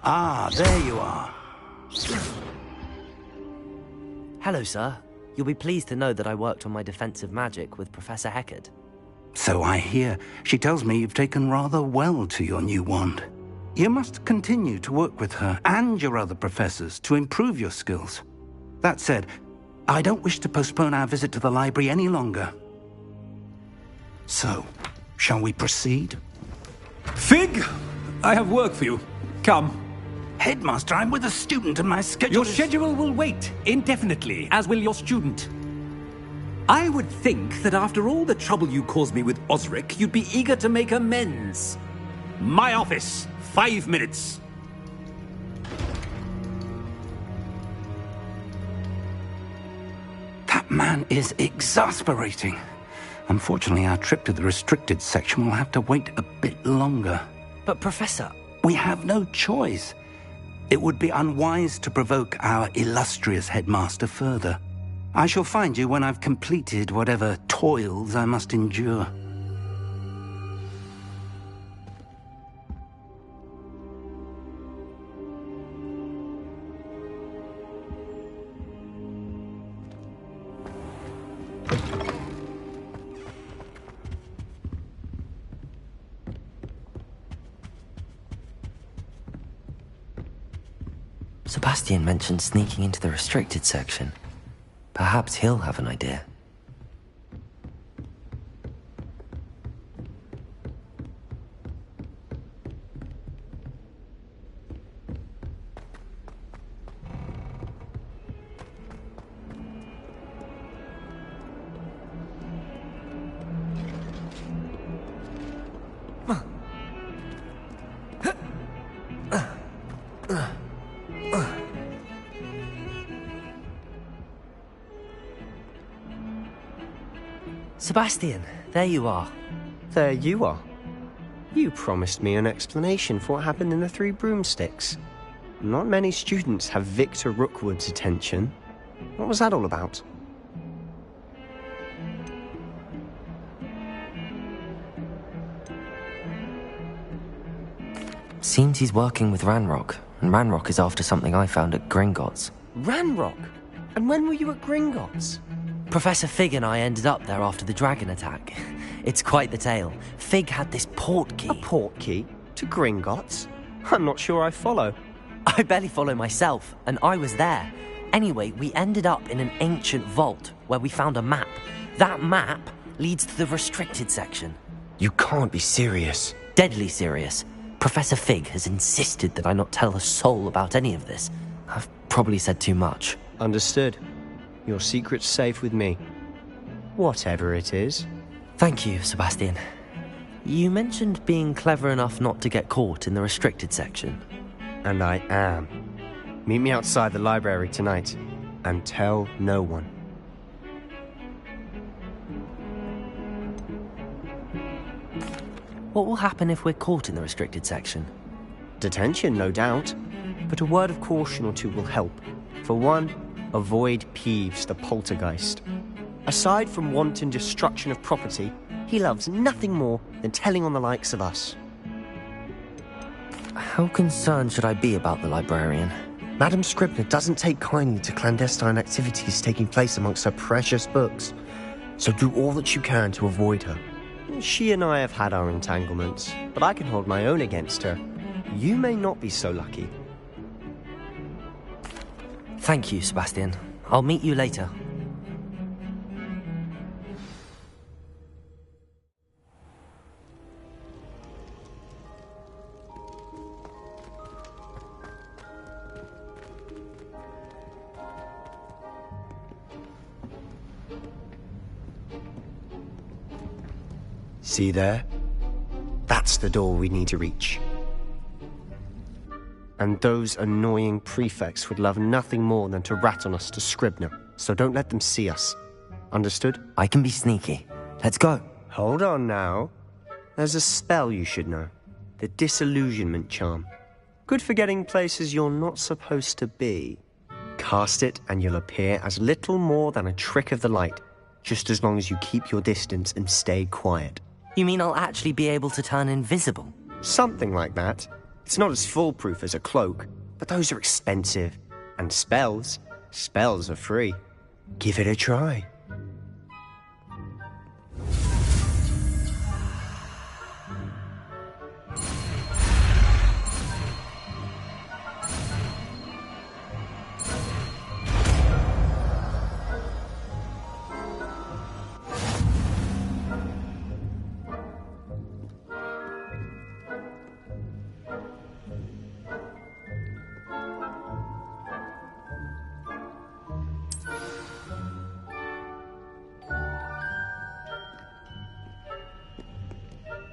Ah, there you are. Hello, sir. You'll be pleased to know that I worked on my defensive magic with Professor Heckard. So I hear. She tells me you've taken rather well to your new wand. You must continue to work with her and your other professors to improve your skills. That said, I don't wish to postpone our visit to the library any longer. So, shall we proceed? Fig! I have work for you. Come. Headmaster, I'm with a student and my schedule Your schedule will wait indefinitely, as will your student. I would think that after all the trouble you caused me with Osric, you'd be eager to make amends. My office, 5 minutes. That man is exasperating. Unfortunately, our trip to the restricted section will have to wait a bit longer. But, Professor... We have no choice. It would be unwise to provoke our illustrious headmaster further. I shall find you when I've completed whatever toils I must endure. Sebastian mentioned sneaking into the restricted section. Perhaps he'll have an idea. Sebastian, there you are. There you are. You promised me an explanation for what happened in the Three Broomsticks. Not many students have Victor Rookwood's attention. What was that all about? Seems he's working with Ranrock, and Ranrock is after something I found at Gringotts. Ranrock? And when were you at Gringotts? Professor Fig and I ended up there after the dragon attack. It's quite the tale. Fig had this port key. A port key? To Gringotts? I'm not sure I follow. I barely follow myself, and I was there. Anyway, we ended up in an ancient vault where we found a map. That map leads to the restricted section. You can't be serious. Deadly serious. Professor Fig has insisted that I not tell a soul about any of this. I've probably said too much. Understood. Your secret's safe with me. Whatever it is. Thank you, Sebastian. You mentioned being clever enough not to get caught in the restricted section. And I am. Meet me outside the library tonight, and tell no one. What will happen if we're caught in the restricted section? Detention, no doubt. But a word of caution or two will help. For one, avoid Peeves, the poltergeist. Aside from wanton destruction of property, he loves nothing more than telling on the likes of us. How concerned should I be about the librarian? Madam Scribner doesn't take kindly to clandestine activities taking place amongst her precious books, so do all that you can to avoid her. She and I have had our entanglements, but I can hold my own against her. You may not be so lucky. Thank you, Sebastian. I'll meet you later. See there? That's the door we need to reach. And those annoying prefects would love nothing more than to rat on us to Scribner, so don't let them see us. Understood? I can be sneaky. Let's go. Hold on now. There's a spell you should know. The Disillusionment Charm. Good for getting places you're not supposed to be. Cast it and you'll appear as little more than a trick of the light, just as long as you keep your distance and stay quiet. You mean I'll actually be able to turn invisible? Something like that. It's not as foolproof as a cloak, but those are expensive. And spells are free. Give it a try.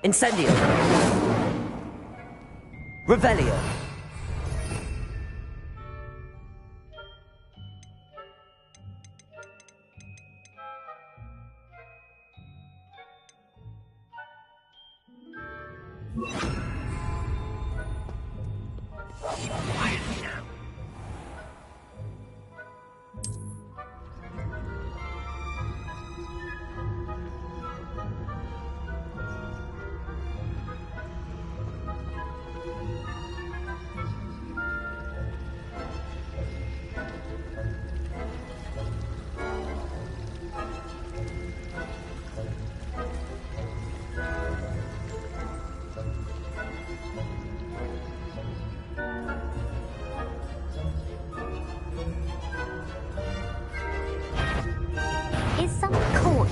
Incendio. Revelio. Quietly now. Is someone caught?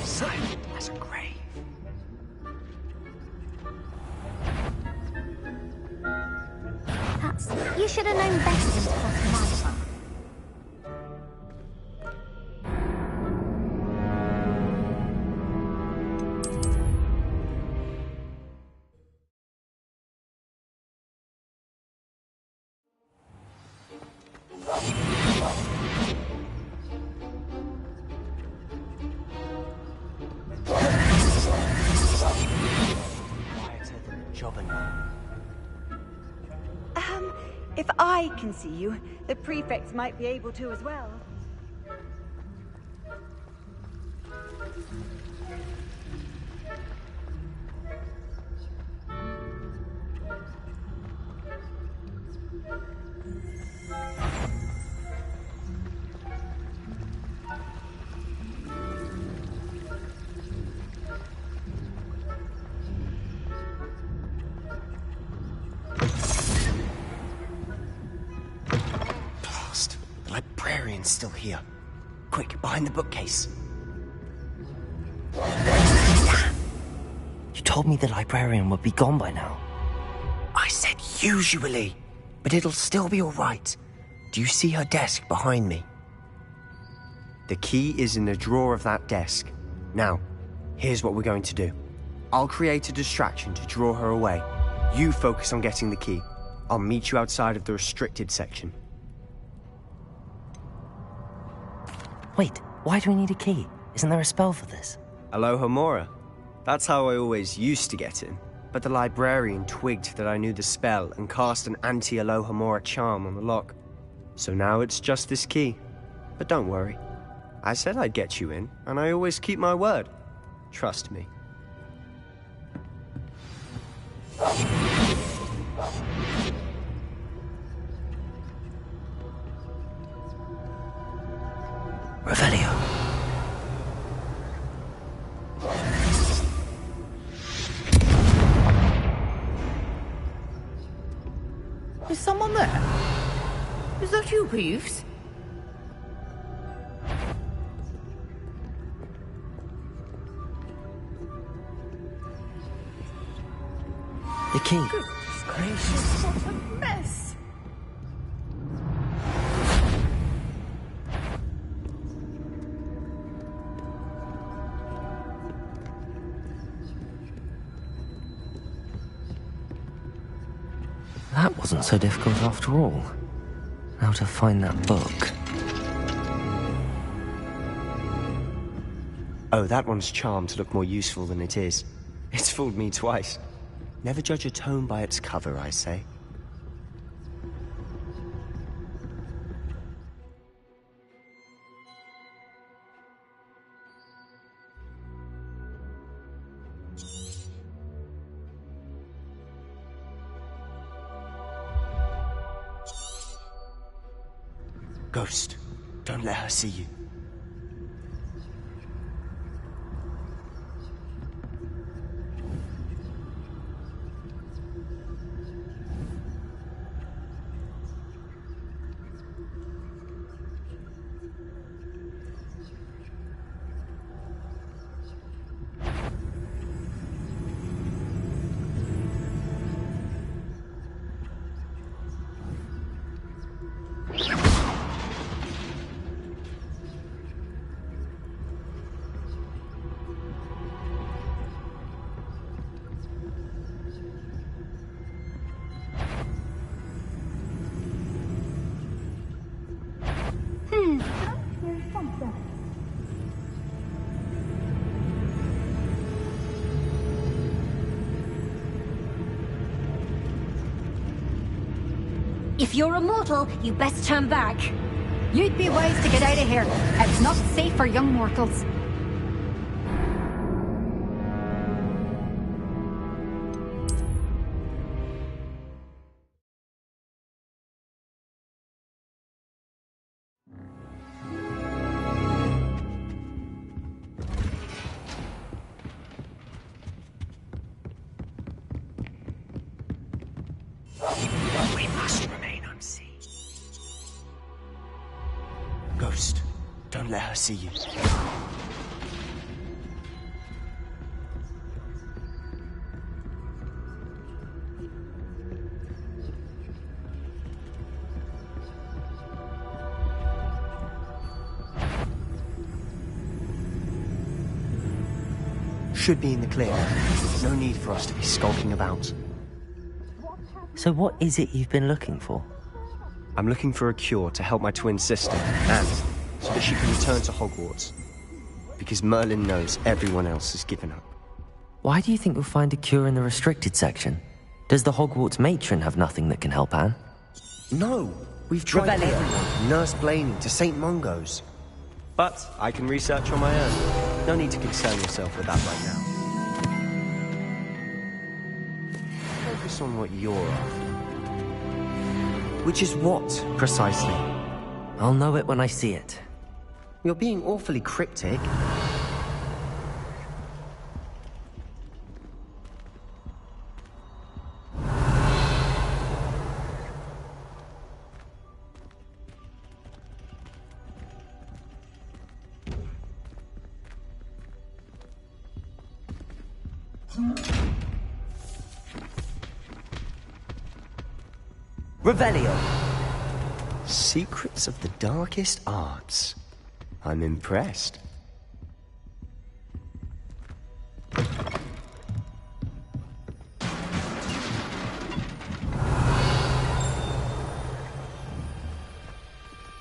Silent as a grave. You should have known better than to cross my path. Quieter than a jobbing. If I can see you, the prefects might be able to as well. The librarian's still here. Quick, behind the bookcase. You told me the librarian would be gone by now. I said usually, but it'll still be all right. Do you see her desk behind me? The key is in the drawer of that desk. Now, here's what we're going to do. I'll create a distraction to draw her away. You focus on getting the key. I'll meet you outside of the restricted section. Wait, why do we need a key? Isn't there a spell for this? Alohomora. That's how I always used to get in. But the librarian twigged that I knew the spell and cast an anti-Alohomora charm on the lock. So now it's just this key. But don't worry. I said I'd get you in, and I always keep my word. Trust me. Revelio. Is someone there? Is that you, Peeves? The key. Goodness gracious, what a mess! That wasn't so difficult after all. Now to find that book. Oh, that one's charmed to look more useful than it is. It's fooled me twice. Never judge a tome by its cover, I say. Ghost, don't let her see you. If you're a mortal, you best turn back. You'd be wise to get out of here. It's not safe for young mortals. We must remain unseen. Ghost, don't let her see you. Should be in the clear. No need for us to be skulking about. So what is it you've been looking for? I'm looking for a cure to help my twin sister, and so that she can return to Hogwarts. Because Merlin knows everyone else has given up. Why do you think you'll find a cure in the restricted section? Does the Hogwarts matron have nothing that can help Anne? No! We've tried everyone, from Nurse Blaney to St. Mungo's. But I can research on my own. No need to concern yourself with that right now. Focus on what you're after. Which is what, precisely? I'll know it when I see it. You're being awfully cryptic. Revelio! Secrets of the darkest arts. I'm impressed.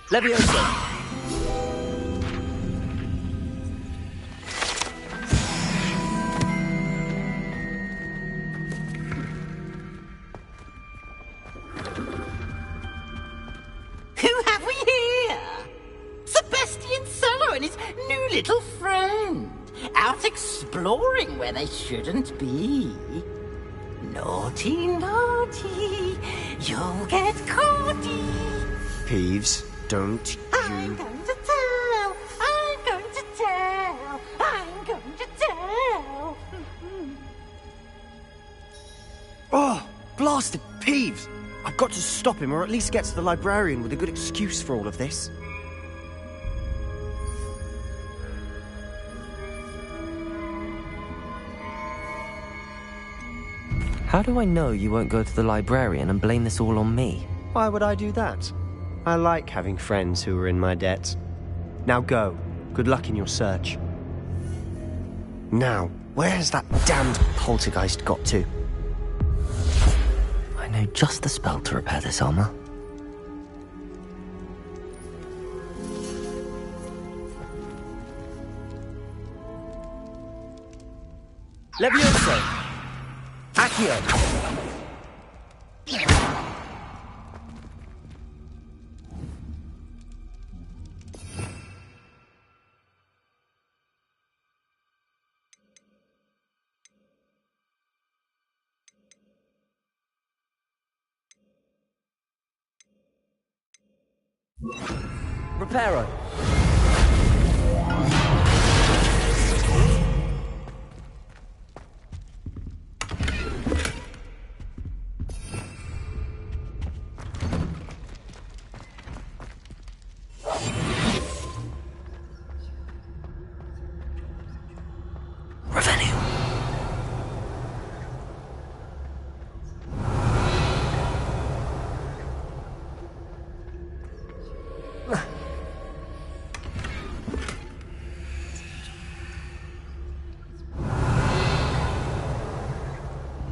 Levioso! Little friend, out exploring where they shouldn't be. Naughty, naughty, you'll get caughty. Peeves, don't you... I'm going to tell, I'm going to tell, I'm going to tell. Oh, blasted Peeves! I've got to stop him, or at least get to the librarian with a good excuse for all of this. How do I know you won't go to the librarian and blame this all on me? Why would I do that? I like having friends who are in my debt. Now go. Good luck in your search. Now, where has that damned poltergeist got to? I know just the spell to repair this armor. Levioso! Accio! Reparo! Revenue.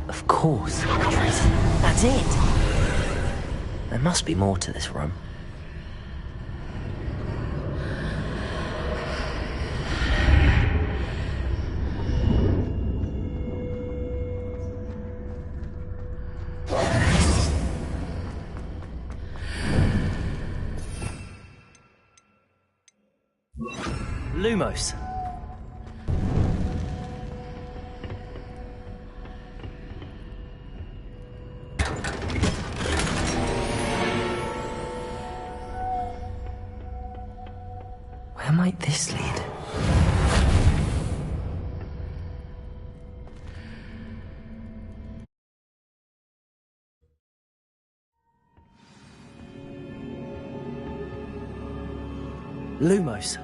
Of course, Trace. That's it. There must be more to this room. Lumos. Where might this lead? Lumos.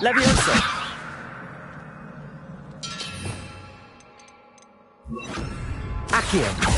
Levioso! Accio!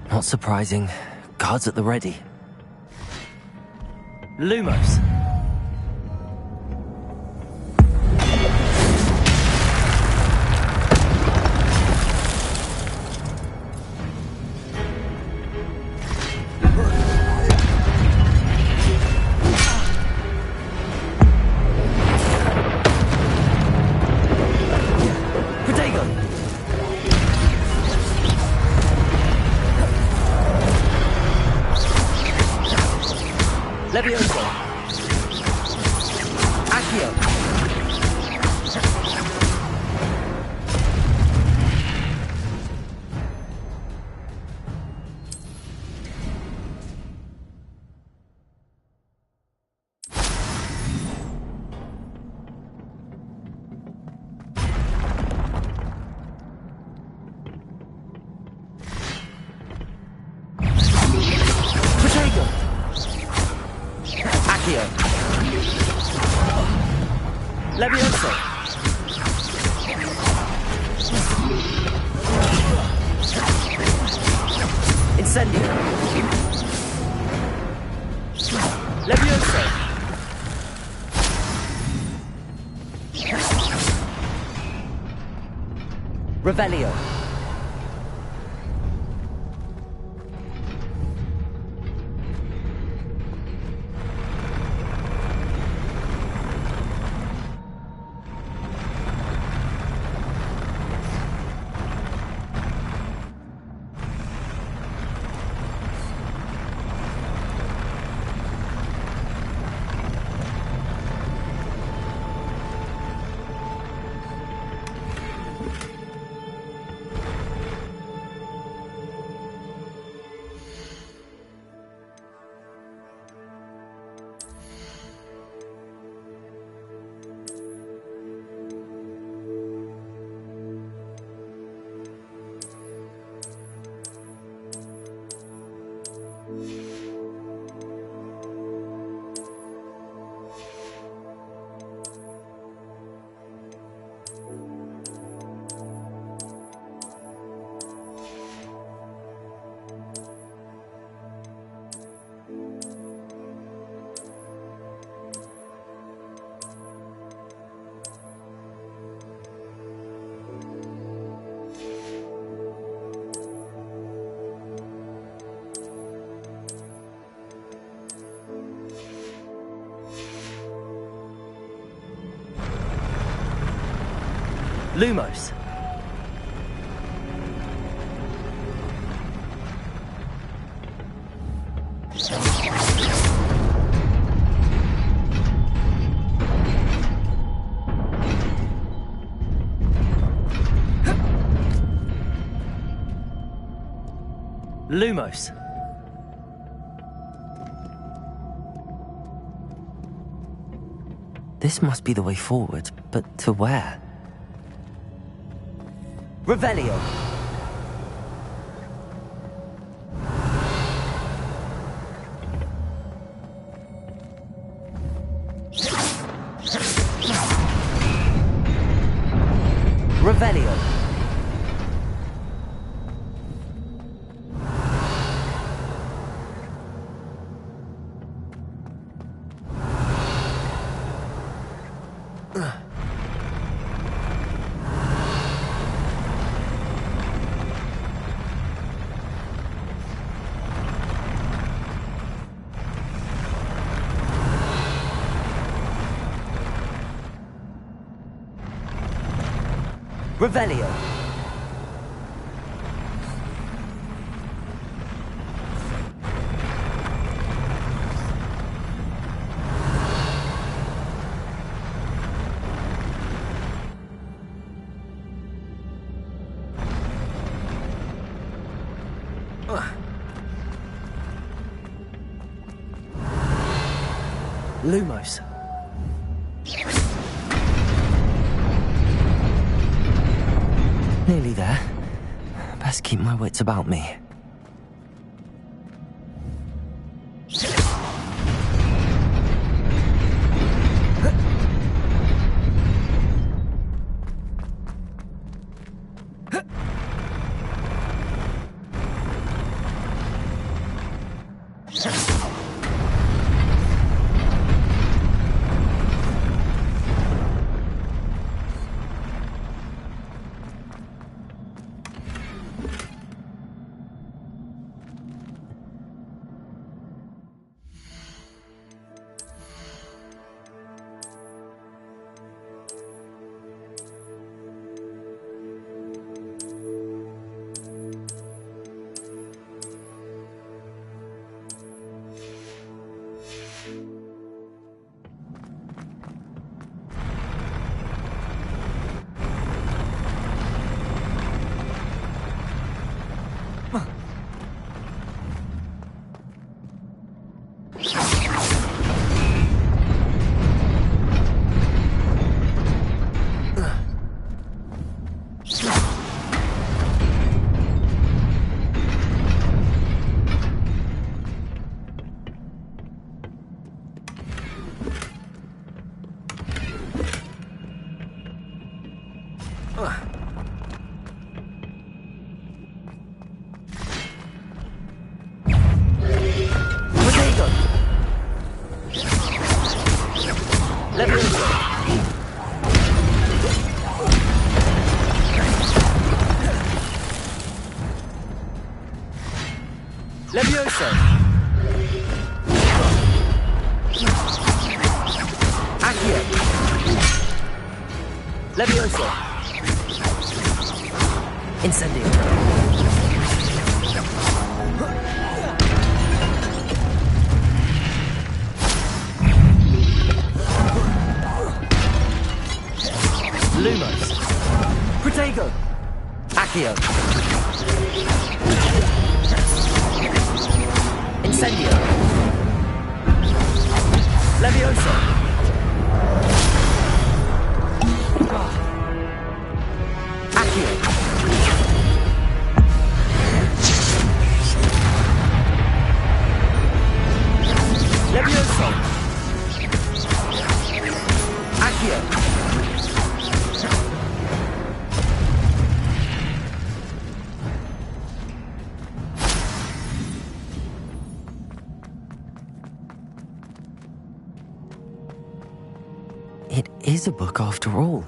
Not surprising. Guards at the ready. Lumos. Levioso. Accio. Levioso. Incendio. Levioso. Revelio. Lumos. Lumos. This must be the way forward, but to where? Revelio. Revelio. Revelio. Lumos. Nearly there. Best keep my wits about me. Levioso! Accio! Levioso! Incendio! Lumos! Protego! Accio! Incendio! Levioso! Accio! Levioso! Accio! It is a book after all.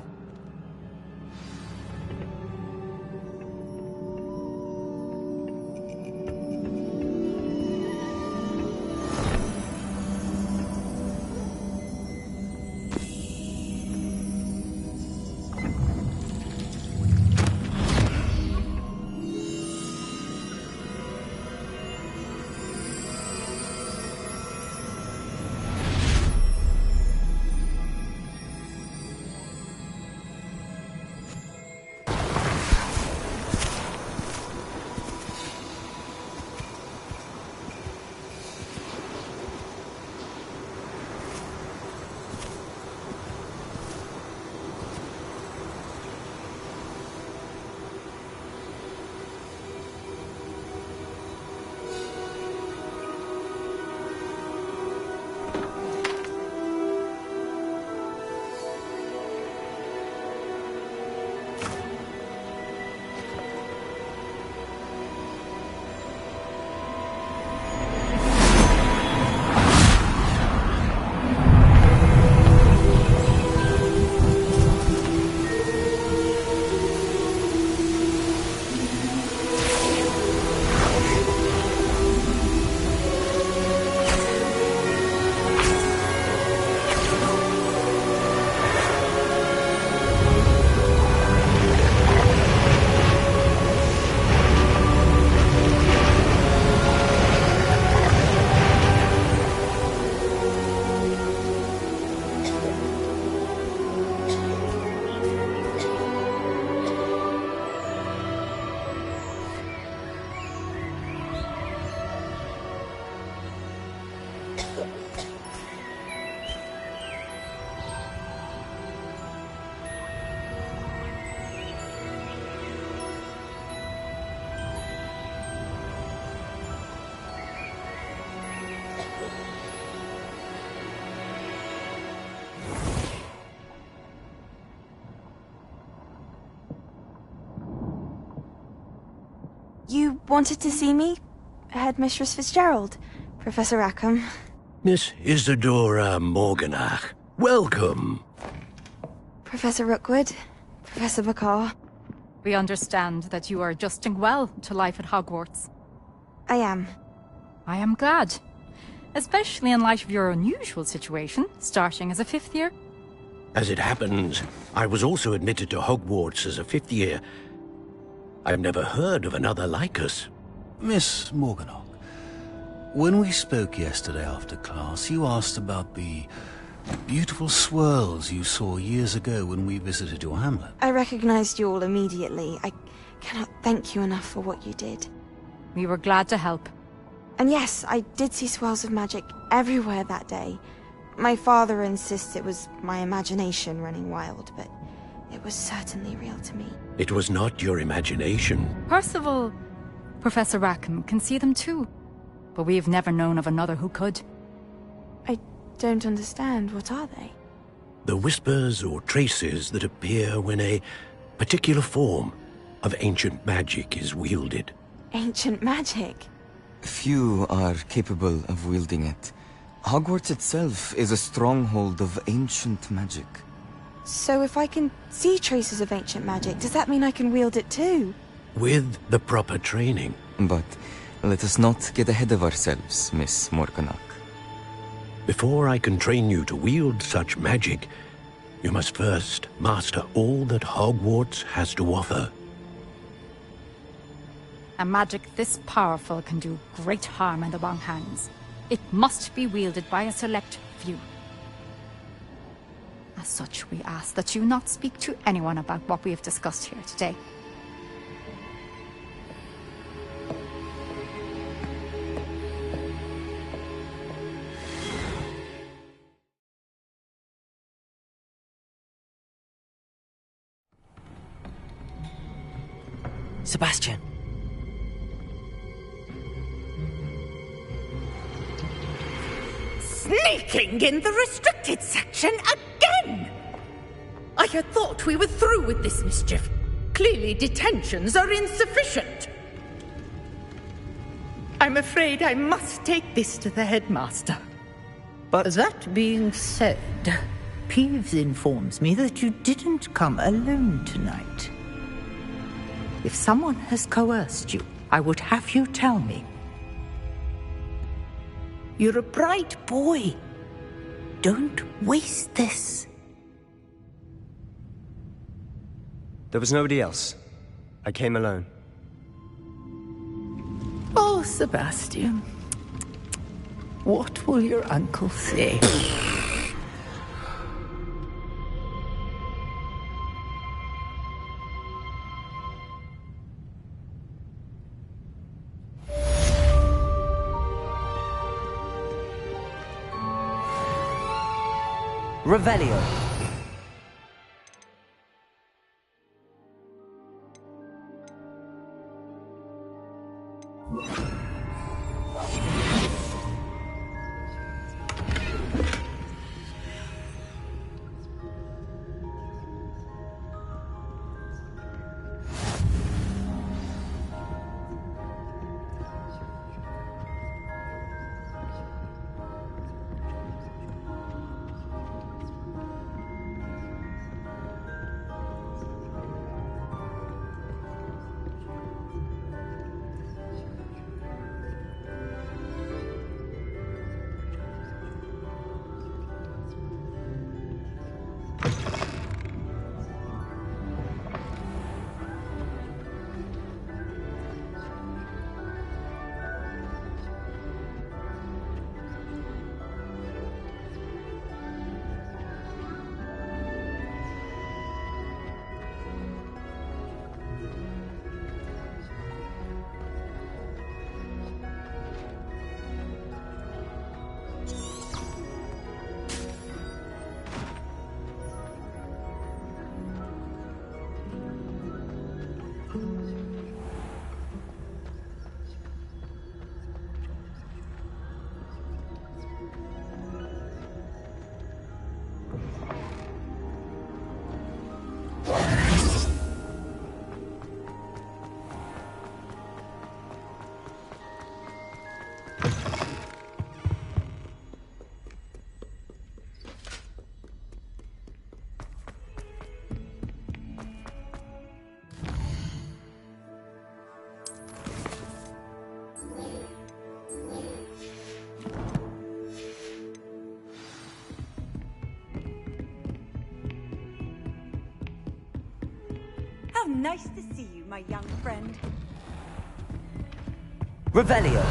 You wanted to see me? Headmistress Fitzgerald? Professor Rackham? Miss Isadora Morganach, welcome. Professor Rookwood? Professor Bakar? We understand that you are adjusting well to life at Hogwarts. I am. I am glad. Especially in light of your unusual situation, starting as a 5th year. As it happens, I was also admitted to Hogwarts as a 5th year. I've never heard of another like us. Miss Morganach, when we spoke yesterday after class, you asked about the beautiful swirls you saw years ago when we visited your hamlet. I recognized you all immediately. I cannot thank you enough for what you did. We were glad to help. And yes, I did see swirls of magic everywhere that day. My father insists it was my imagination running wild, but it was certainly real to me. It was not your imagination. Percival, Professor Rackham can see them too. But we have never known of another who could. I don't understand. What are they? The whispers or traces that appear when a particular form of ancient magic is wielded. Ancient magic? Few are capable of wielding it. Hogwarts itself is a stronghold of ancient magic. So if I can see traces of ancient magic, does that mean I can wield it too? With the proper training. But Let us not get ahead of ourselves, Miss Morganach. Before I can train you to wield such magic, you must first master all that Hogwarts has to offer. A magic this powerful can do great harm in the wrong hands. It must be wielded by a select few. As such, we ask that you not speak to anyone about what we have discussed here today. Sebastian. Sneaking in the restricted section again! I had thought we were through with this mischief. Clearly detentions are insufficient. I'm afraid I must take this to the headmaster. But that being said, Peeves informs me that you didn't come alone tonight. If someone has coerced you, I would have you tell me. You're a bright boy. Don't waste this. There was nobody else. I came alone. Oh, Sebastian. What will your uncle say? Revelio. How nice to see you, my young friend. Revelio.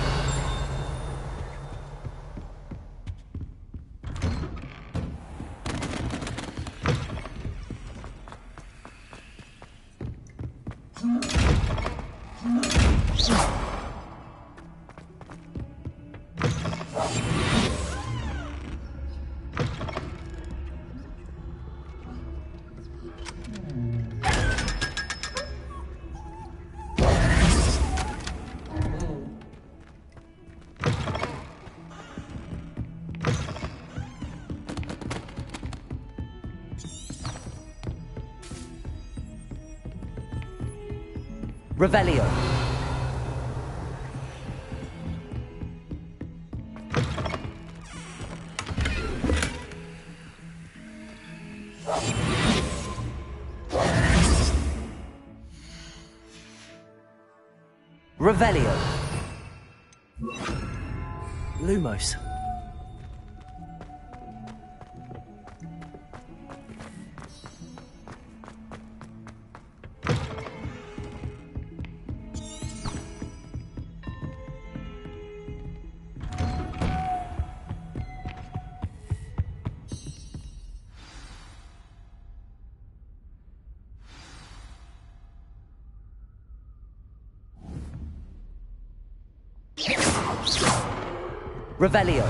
Revelio. Revelio. Lumos. Revelio.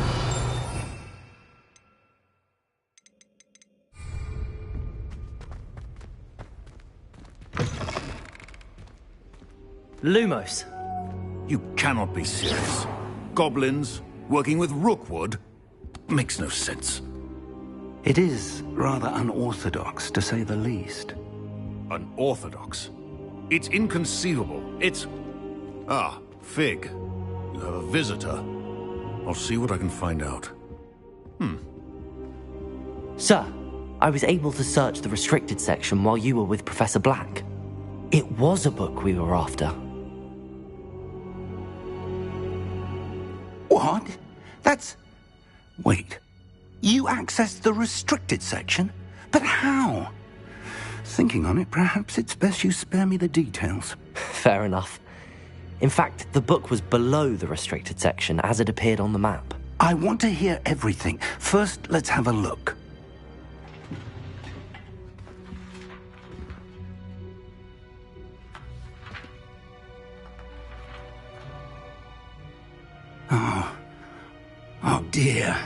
Lumos. You cannot be serious. Goblins working with Rookwood? Makes no sense. It is rather unorthodox, to say the least. Unorthodox? It's inconceivable. It's... Ah, Fig. You have a visitor. I'll see what I can find out. Sir, I was able to search the restricted section while you were with Professor Black. It was a book we were after. What? That's... Wait. You accessed the restricted section? But how? Thinking on it, perhaps it's best you spare me the details. Fair enough. In fact, the book was below the restricted section as it appeared on the map. I want to hear everything. First, let's have a look. Oh dear.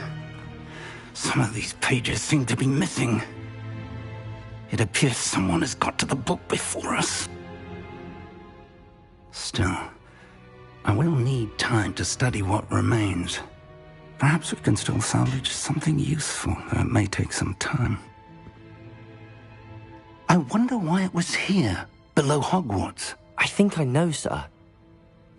Some of these pages seem to be missing. It appears someone has got to the book before us. Still, I will need time to study what remains. Perhaps we can still salvage something useful, though it may take some time. I wonder why it was here, below Hogwarts. I think I know, sir.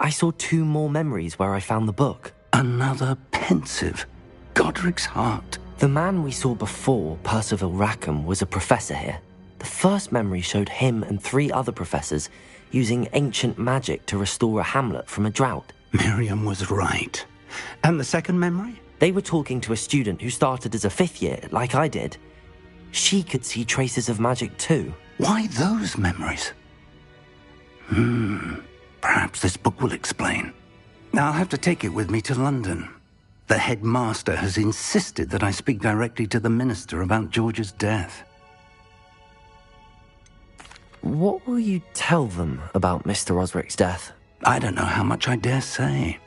I saw 2 more memories where I found the book. Another pensive. Godric's heart. The man we saw before, Percival Rackham, was a professor here. The first memory showed him and 3 other professors using ancient magic to restore a hamlet from a drought. Miriam was right. And the second memory? They were talking to a student who started as a 5th year, like I did. She could see traces of magic too. Why those memories? Perhaps this book will explain. I'll have to take it with me to London. The headmaster has insisted that I speak directly to the minister about George's death. What will you tell them about Mr. Osric's death? I don't know how much I dare say.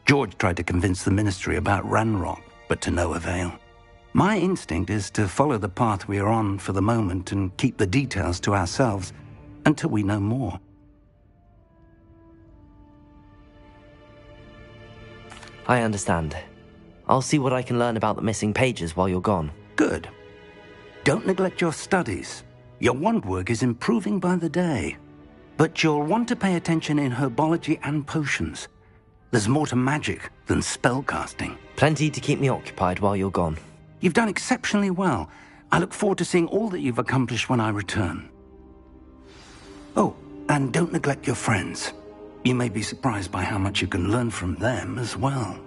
George tried to convince the ministry about Ranrock, but to no avail. My instinct is to follow the path we are on for the moment and keep the details to ourselves until we know more. I understand. I'll see what I can learn about the missing pages while you're gone. Good. Don't neglect your studies. Your wand work is improving by the day. But you'll want to pay attention in herbology and potions. There's more to magic than spellcasting. Plenty to keep me occupied while you're gone. You've done exceptionally well. I look forward to seeing all that you've accomplished when I return. Oh, and don't neglect your friends. You may be surprised by how much you can learn from them as well.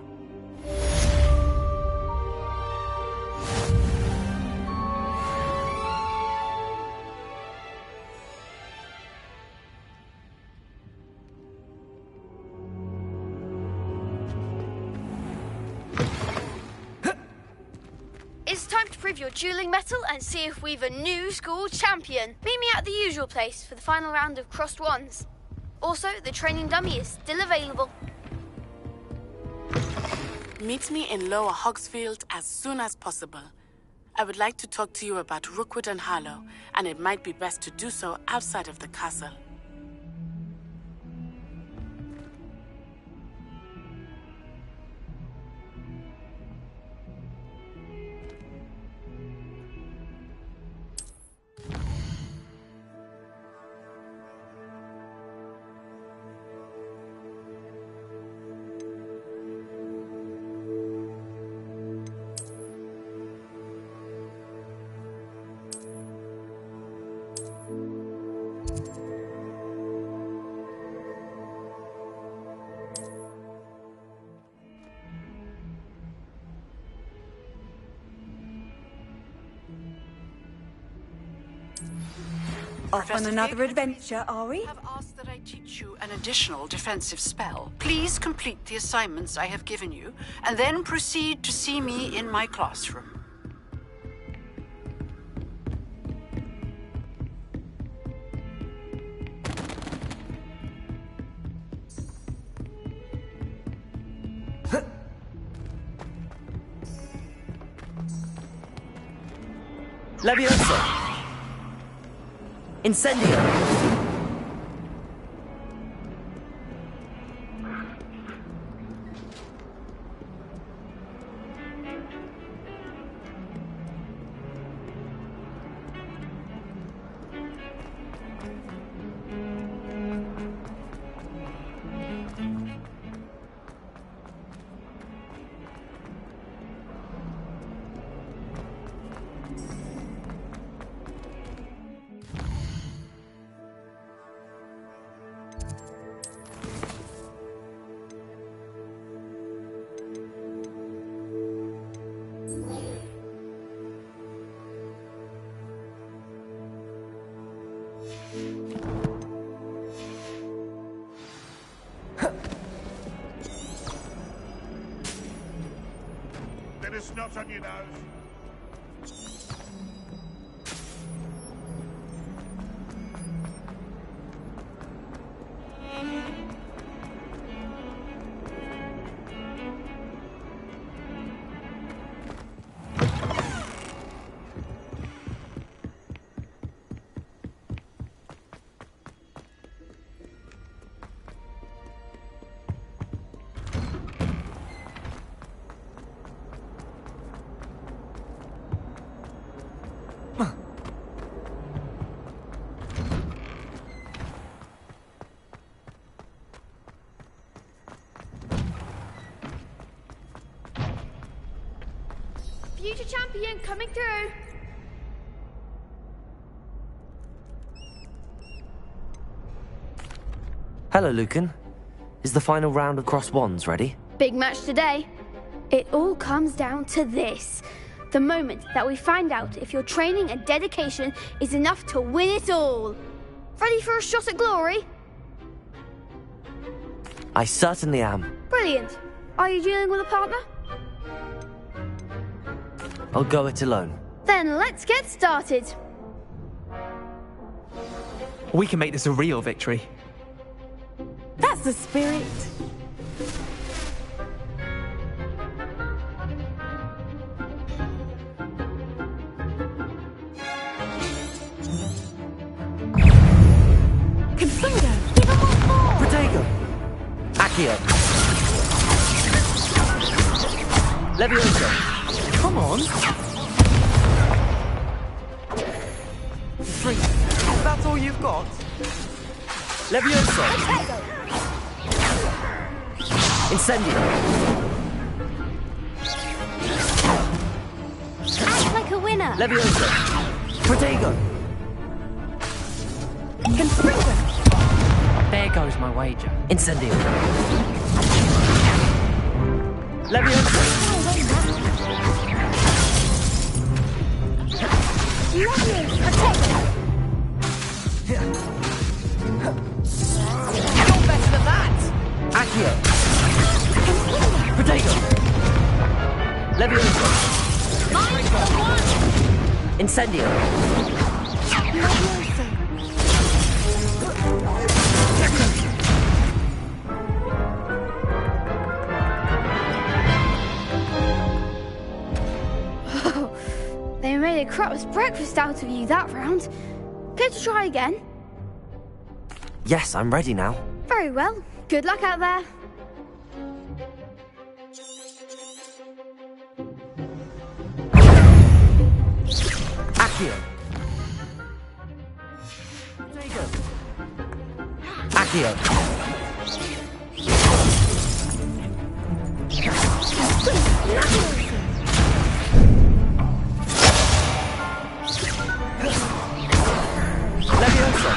It's time to prove your dueling mettle and see if we've a new school champion. Meet me at the usual place for the final round of crossed wands. Also, the training dummy is still available. Meet me in Lower Hogsfield as soon as possible. I would like to talk to you about Rookwood and Harlow, and it might be best to do so outside of the castle. Off on another adventure, are we? I've asked that I teach you an additional defensive spell. Please complete the assignments I have given you, and then proceed to see me in my classroom. Levioso! Incendio! Bit of snot on your nose. Future champion coming through. Hello, Lucan. Is the final round of Cross Wands ready? Big match today. It all comes down to this. The moment that we find out if your training and dedication is enough to win it all. Ready for a shot at glory? I certainly am. Brilliant. Are you dealing with a partner? I'll go it alone. Then let's get started. We can make this a real victory. That's the spirit. Confringo, give him one more! Protego! Accio! Levioso! Come on! 3. That's all you've got? Levioso! Incendio! Act like a winner. Levioso! Protego! Confringo! There goes my wager. Incendio! Levioso! You're better than that! Accio! Protego! Levioso! Incendio! They made a crap's breakfast out of you that round. Care to try again? Yes, I'm ready now. Very well. Good luck out there. Accio! Accio! Levioso!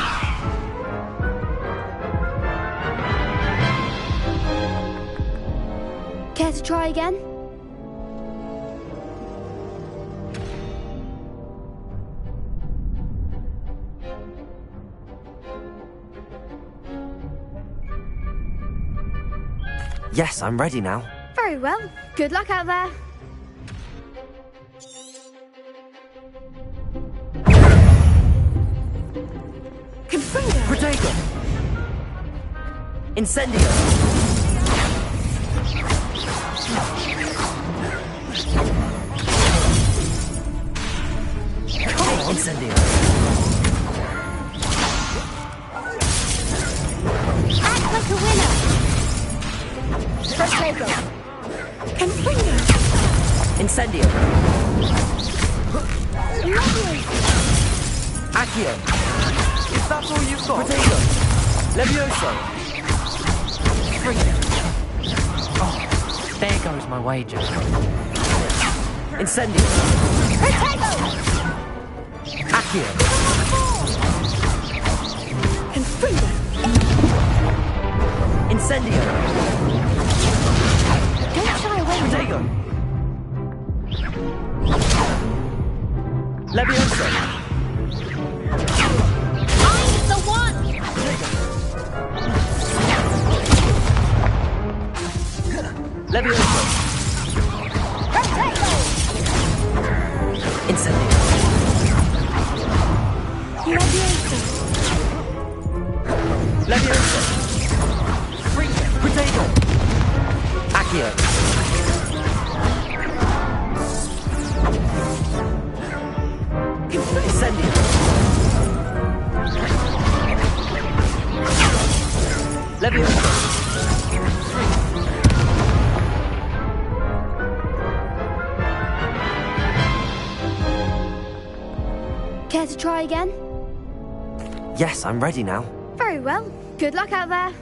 Care to try again? Yes, I'm ready now. Very well. Good luck out there. Confringo! Protego! Incendio! Incendio! Act like a winner! Protego! Confringo! Incendio! Lovely! Accio! Is that all you've got? Protego! Levioso! Oh, there goes my wager. Incendio! Protego! Accio! Confringo! Incendio! Don't shy away. Protego! Levioso! I'm the one! Levioso! Protego! Incendio! Levioso! Protego! Accio! Incendio! Levioso! Care to try again? Yes, I'm ready now. Very well. Good luck out there.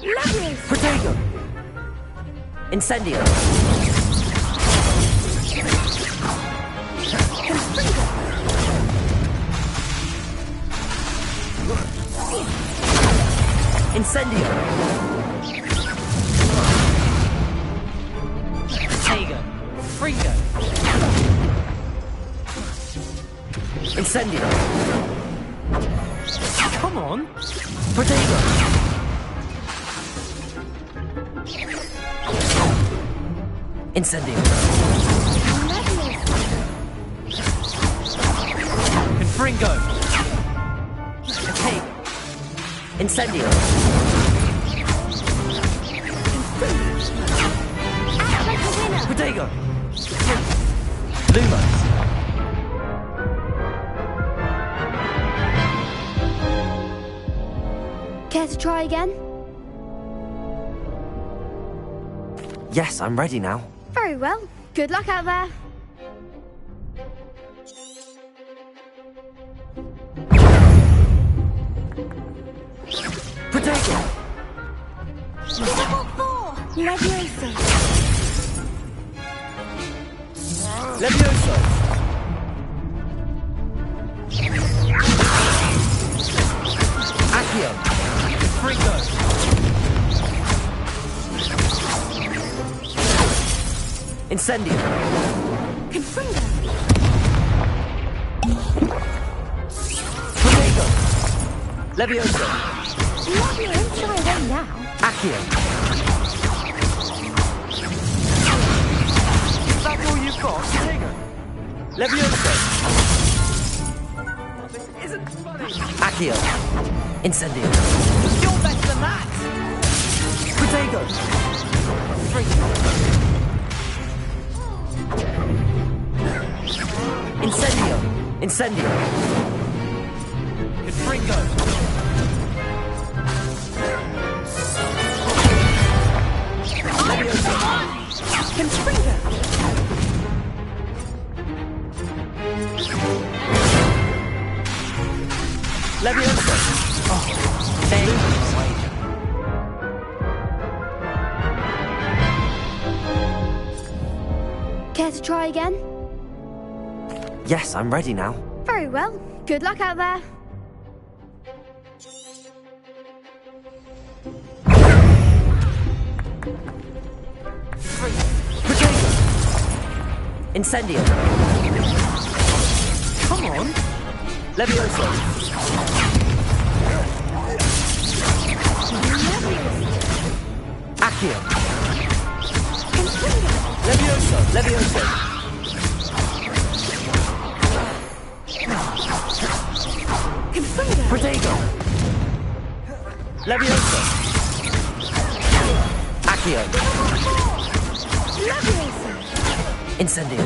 Lovely! Protego! Incendio! Incendio! Protego! Fringo! Incendio! Come on! Protego! Incendio! Confringo! Okay. Incendio! Act like a winner! Protego! Lumos! Care to try again? Yes, I'm ready now. Very well. Good luck out there. Protego! Level 4! Levioso! Levioso! Accio! Fringo! Incendio! Confringo! Protego! Levioso! Lovely, don't shy away now. Accio! Is that all you've got? Protego! Levioso! This isn't funny! Accio! Incendio! You're better than that! Protego! Incendio! Incendio! Confringo! Levioso! Confringo! Levioso! Oh, there goes my wager. Care to try again? Yes, I'm ready now. Very well. Good luck out there. Protego! Incendio! Come on! Levioso. Accio. Levioso. Levioso. Protego. Levioso. Accio. Incendio.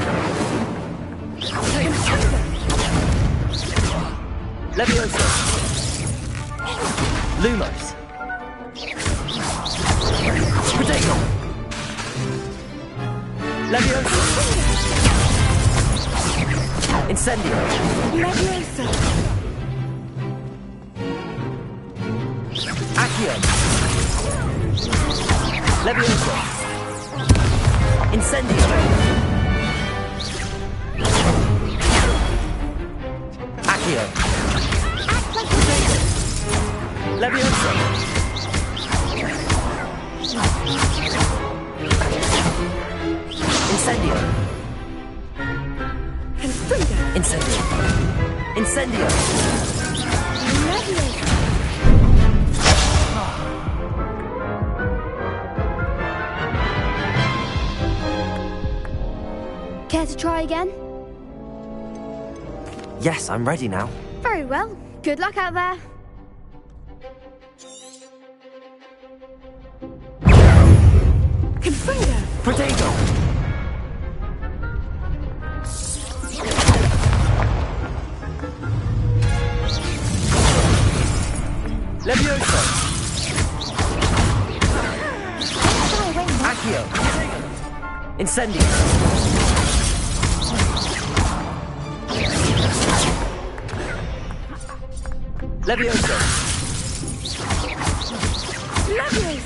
Levioso. Lumos. Protego. Levioso. Incendio. Leviosa. Accio. Levioso. Incendio. Accio. Levioso. Incendio. Incendio. Incendio. Care to try again? Yes, I'm ready now. Very well. Good luck out there. Protego. Levioso. Accio. Incendio. Levioso.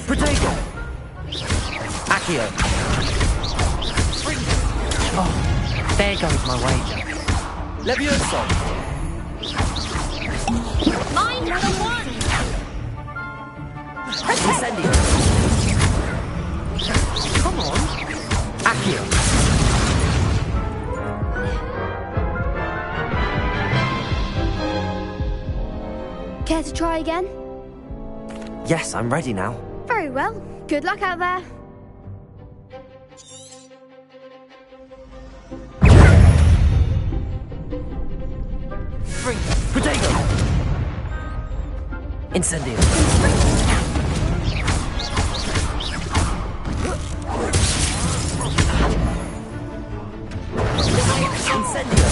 Protego. Accio. Oh, there goes my wager. Levioso. Mind the one! Incendio. Come on. Accio. Care to try again? Yes, I'm ready now. Very well. Good luck out there. Protego. Incendio. Incendio.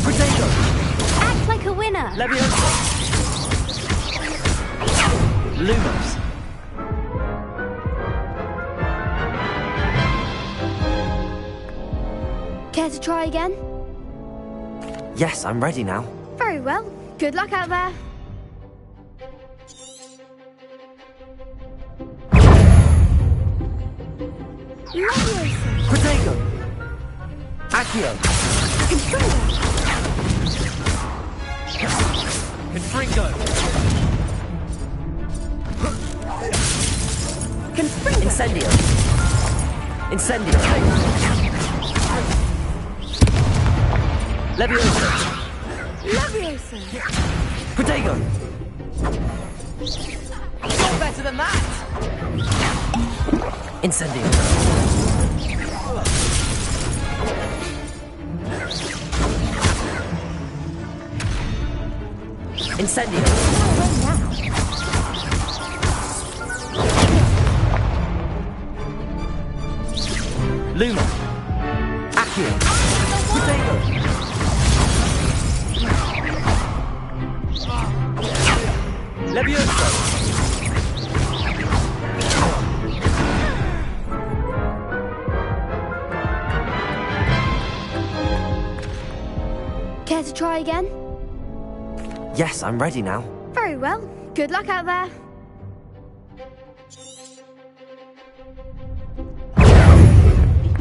Protego. Act like a winner. Levioso. Lumos. Care to try again? Yes, I'm ready now. Very well. Good luck out there. Protego. Accio. Confringo. Incendio. Incendio. Levioso. Protego. You're better than that! Incendio. Incendio. Luma. Accio. Protego. Levioso. Care to try again? Yes, I'm ready now. Very well. Good luck out there.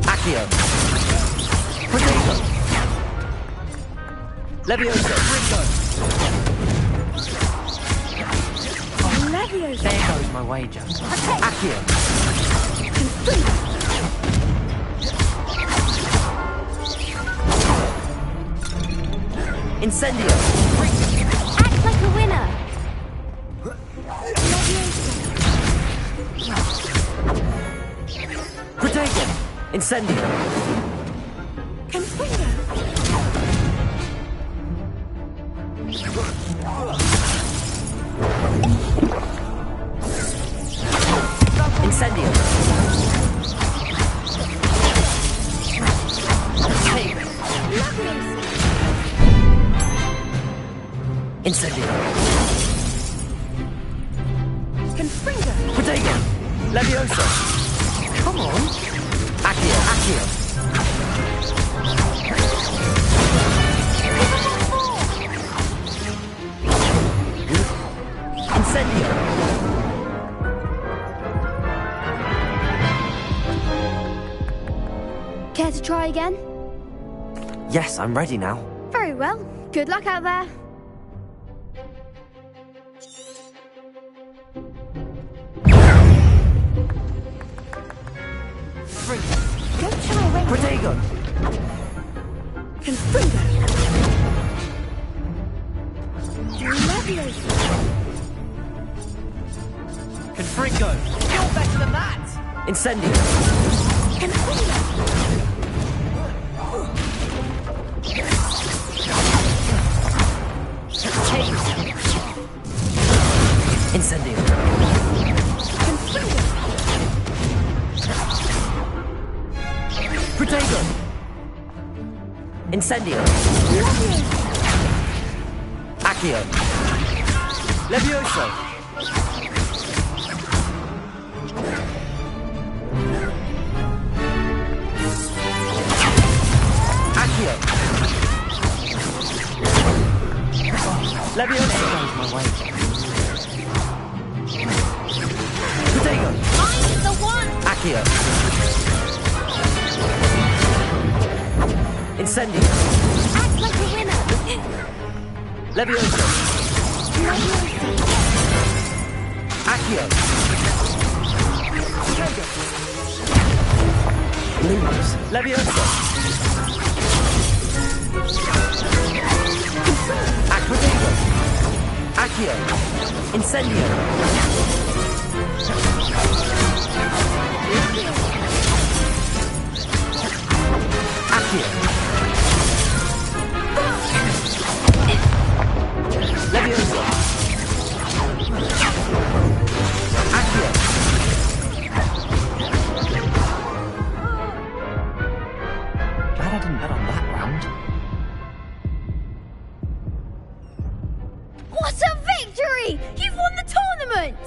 Accio. Protego. Levioso. There goes my wager. Accio. Incendio! Act like a winner. Protego! Incendio! Incendio! Take! Incendio! Confringo! Protego! Leviosa! Come on. Accio! Accio! Incendio! Care to try again? Yes, I'm ready now. Very well. Good luck out there. Go try winning. Protego! Confringo! Confringo! You're better than that! Incendio! Incendio! Protego! Incendio! Accio! Levioso! Accio! Levioso! Goes my way. Protego! I'm the one. Accio! Incendio! Act like a winner. Levioso! Accio! Lose! Levioso! Acquedego! Accio! Incendio! Accio! Levioso! Accio! Glad I didn't bet on that round. What a victory! You've won the tournament!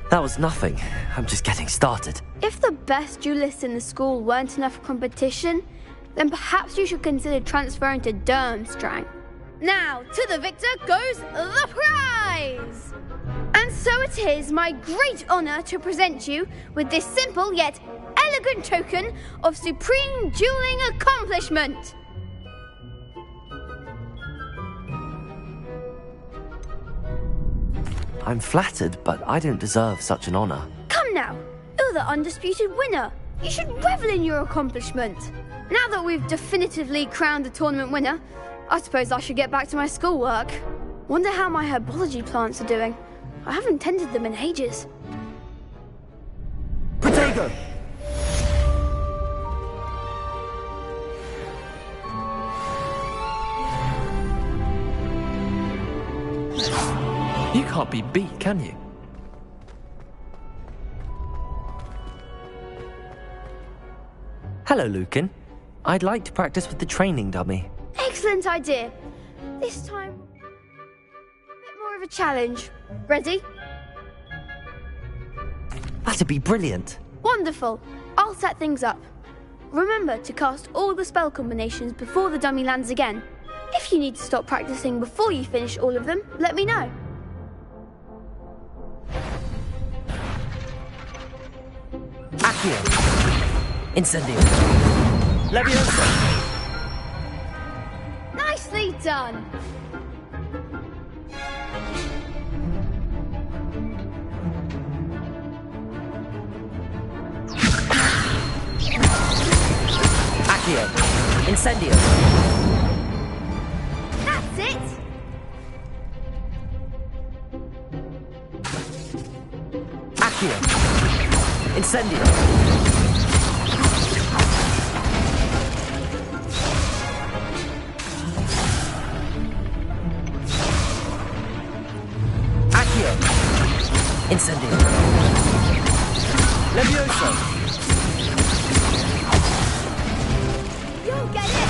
That was nothing. I'm just getting started. If the best duelists in the school weren't enough for competition, then perhaps you should consider transferring to Durmstrang. Now, to the victor goes the prize! And so it is my great honor to present you with this simple yet elegant token of supreme dueling accomplishment. I'm flattered, but I don't deserve such an honor. Come now, you're the undisputed winner. You should revel in your accomplishment. Now that we've definitively crowned the tournament winner, I suppose I should get back to my schoolwork. Wonder how my herbology plants are doing. I haven't tended them in ages. Protego! You can't be beat, can you? Hello, Lucan. I'd like to practice with the training dummy. Excellent idea. This time, a bit more of a challenge. Ready? That'd be brilliant. Wonderful. I'll set things up. Remember to cast all the spell combinations before the dummy lands again. If you need to stop practicing before you finish all of them, let me know. Accio! Incendio! Leviosa! Nicely done! Accio. Incendio. That's it! Accio. Incendio. Accio. Incendio. Levioso. You'll get it!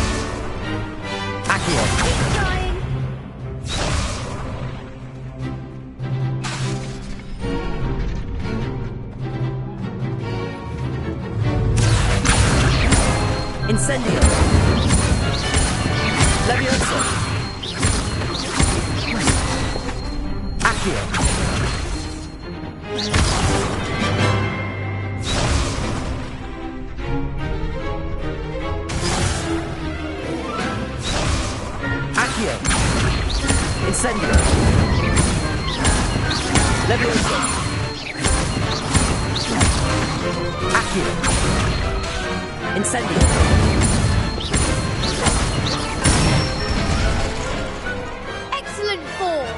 Accio. Keep trying! Incendio. Levioso. Accio. Accio. Incendio. Levioso. Accio. Incendio. Excellent form!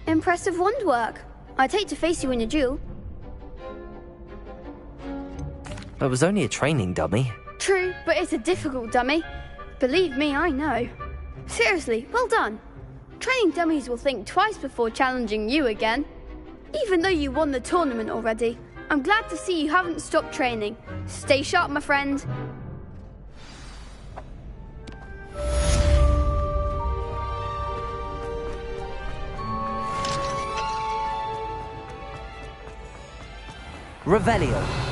Impressive wand work. I'd hate to face you in a duel. It was only a training dummy. True, but it's a difficult dummy. Believe me, I know. Seriously, well done. Training dummies will think twice before challenging you again. Even though you won the tournament already, I'm glad to see you haven't stopped training. Stay sharp, my friend. Revelio.